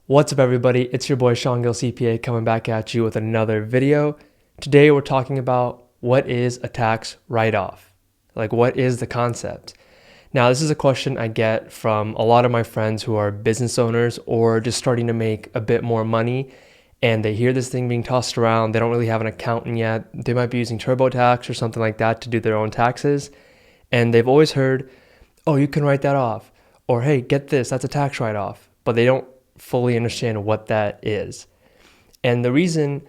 What's up everybody, it's your boy Shawn CPA coming back at you with another video. Today we're talking about what is a tax write-off? Like what is the concept? Now this is a question I get from a lot of my friends who are business owners or just starting to make a bit more money, and they hear this thing being tossed around. They don't really have an accountant yet. They might be using TurboTax or something like that to do their own taxes, and they've always heard, oh, you can write that off, or hey, get this, that's a tax write-off, but they don't fully understand what that is. And the reason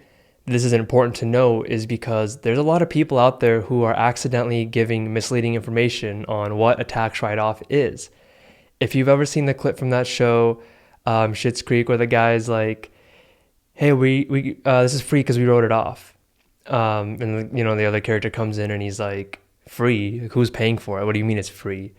this is important to know is because there's a lot of people out there who are accidentally giving misleading information on what a tax write-off is. If you've ever seen the clip from that show, Schitt's Creek, where the guy's like, hey, this is free because we wrote it off. And the other character comes in and he's like, free? Who's paying for it? What do you mean it's free?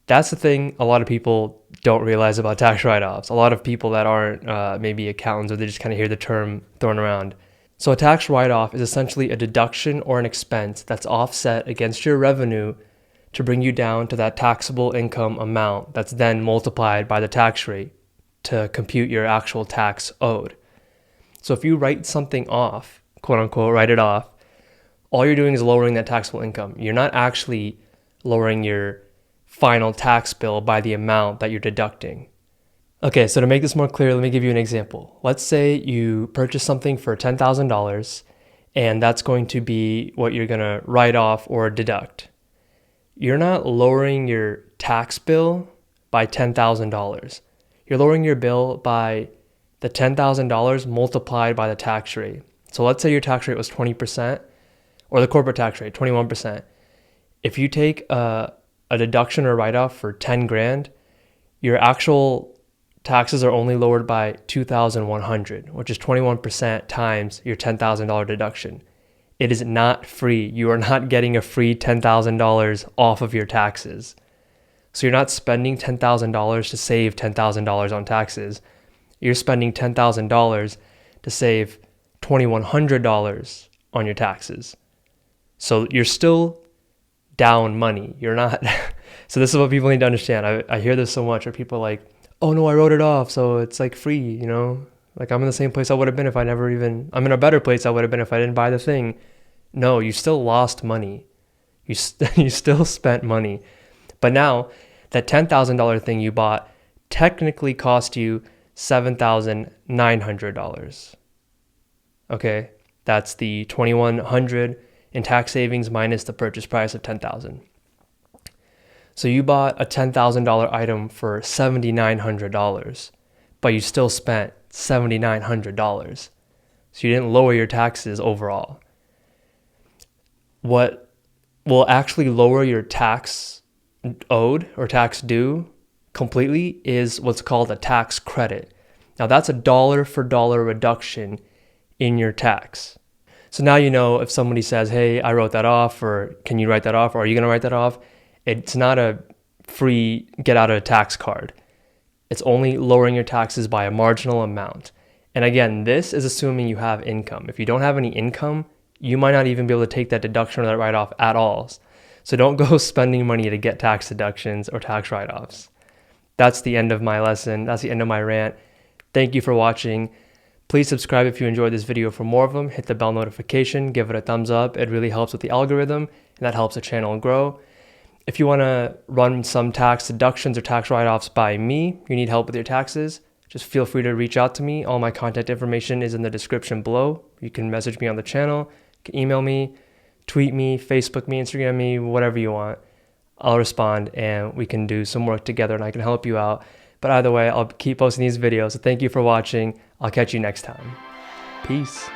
That's the thing a lot of people don't realize about tax write-offs. A lot of people that aren't maybe accountants, or they just kind of hear the term thrown around. So a tax write-off is essentially a deduction or an expense that's offset against your revenue to bring you down to that taxable income amount that's then multiplied by the tax rate to compute your actual tax owed. So if you write something off, quote unquote, write it off, all you're doing is lowering that taxable income. You're not actually lowering your final tax bill by the amount that you're deducting. Okay, so to make this more clear, let me give you an example. Let's say you purchase something for $10,000, and that's going to be what you're going to write off or deduct. You're not lowering your tax bill by $10,000. You're lowering your bill by the $10,000 multiplied by the tax rate. So let's say your tax rate was 20%, or the corporate tax rate, 21%. If you take a deduction or write-off for 10 grand, your actual taxes are only lowered by $2,100, which is 21% times your $10,000 deduction. It is not free. You are not getting a free $10,000 off of your taxes. So you're not spending $10,000 to save $10,000 on taxes. You're spending $10,000 to save $2,100 on your taxes. So you're still down money. You're not. So this is what people need to understand. I hear this so much where people are like, oh no, I wrote it off, so it's like free, like I'm in the same place I would have been if I'm in a better place I would have been if I didn't buy the thing. No, you still lost money. You still spent money. But now that $10,000 thing you bought technically cost you $7,900. Okay, that's the $2,100 in tax savings minus the purchase price of $10,000. So you bought a $10,000 item for $7,900, but you still spent $7,900. So you didn't lower your taxes overall. What will actually lower your tax owed or tax due completely is what's called a tax credit. Now that's a dollar for dollar reduction in your tax. So now you know if somebody says, hey, I wrote that off, or can you write that off, or are you going to write that off? It's not a free get out of a tax card. It's only lowering your taxes by a marginal amount. And again, this is assuming you have income. If you don't have any income, you might not even be able to take that deduction or that write-off at all. So don't go spending money to get tax deductions or tax write-offs. That's the end of my lesson. That's the end of my rant. Thank you for watching. Please subscribe if you enjoyed this video for more of them. Hit the bell notification, give it a thumbs up. It really helps with the algorithm, and that helps the channel grow. If you want to run some tax deductions or tax write-offs by me, you need help with your taxes, just feel free to reach out to me. All my contact information is in the description below. You can message me on the channel, you can email me, tweet me, Facebook me, Instagram me, whatever you want. I'll respond and we can do some work together and I can help you out. But either way, I'll keep posting these videos. So thank you for watching. I'll catch you next time. Peace.